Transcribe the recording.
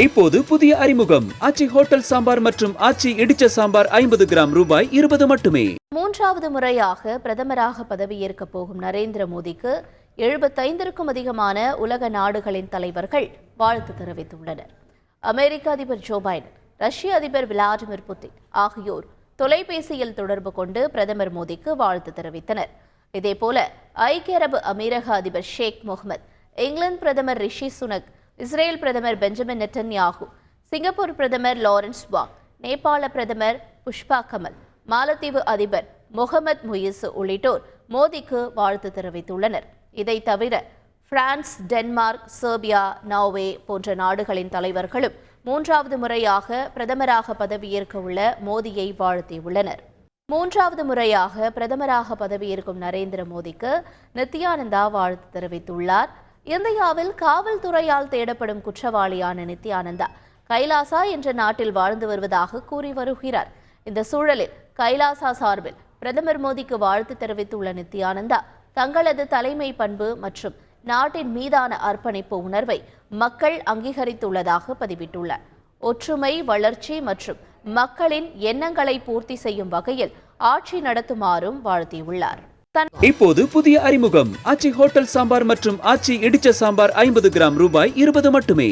இப்போது புதிய அறிமுகம் ஆச்சி ஹோட்டல் சாம்பார் மற்றும் ஆச்சி இடிச்ச சாம்பார் 50 கிராம் ரூபாய் 20 மட்டுமே. மூன்றாவது முறையாக பிரதமராக பதவியேற்க போகும் நரேந்திர மோடிக்கு 75க்கும் அதிகமான உலக நாடுகளின் தலைவர்கள் வாழ்த்து தெரிவித்துள்ளனர். அமெரிக்க அதிபர் ஜோ பைடன், ரஷ்ய அதிபர் விளாடிமிர் புட்டின் ஆகியோர் தொலைபேசியில் தொடர்பு கொண்டு பிரதமர் மோடிக்கு வாழ்த்து தெரிவித்தனர். இதேபோல ஐக்கிய அரபு அமீரக அதிபர் ஷேக் முகமது, இங்கிலாந்து பிரதமர் ரிஷி சுனக், இஸ்ரேல் பிரதமர் பெஞ்சமின் நெட்டன்யாகு, சிங்கப்பூர் பிரதமர் லாரன்ஸ் வாங், நேபாள பிரதமர் புஷ்பா கமல், மாலத்தீவு அதிபர் முகமது முயிசு உள்ளிட்டோர் மோடிக்கு வாழ்த்து தெரிவித்துள்ளனர். இதை தவிர பிரான்ஸ், டென்மார்க், செர்பியா, நார்வே போன்ற நாடுகளின் தலைவர்களும் மூன்றாவது முறையாக பிரதமராக பதவியேற்க உள்ள மோடியை வாழ்த்தியுள்ளனர். மூன்றாவது முறையாக பிரதமராக பதவியேற்கும் நரேந்திர மோடிக்கு நித்யானந்தா வாழ்த்து தெரிவித்துள்ளார். இந்தியாவில் காவல்துறையால் தேடப்படும் குற்றவாளியான நித்யானந்தா கைலாசா என்ற நாட்டில் வாழ்ந்து வருவதாக கூறி வருகிறார். இந்த சூழலில் கைலாசா சார்பில் பிரதமர் மோடிக்கு வாழ்த்து தெரிவித்துள்ள நித்யானந்தா, தங்களது தலைமை பண்பு மற்றும் நாட்டின் மீதான அர்ப்பணிப்பு உணர்வை மக்கள் அங்கீகரித்துள்ளதாக பதிவிட்டுள்ளார். ஒற்றுமை, வளர்ச்சி மற்றும் மக்களின் எண்ணங்களை பூர்த்தி செய்யும் வகையில் ஆட்சி நடத்துமாறும் வாழ்த்தியுள்ளார். இப்போது புதிய அறிமுகம் ஆச்சி ஹோட்டல் சாம்பார் மற்றும் ஆச்சி இடிச்ச சாம்பார் 50 கிராம் ரூபாய் 20 மட்டுமே.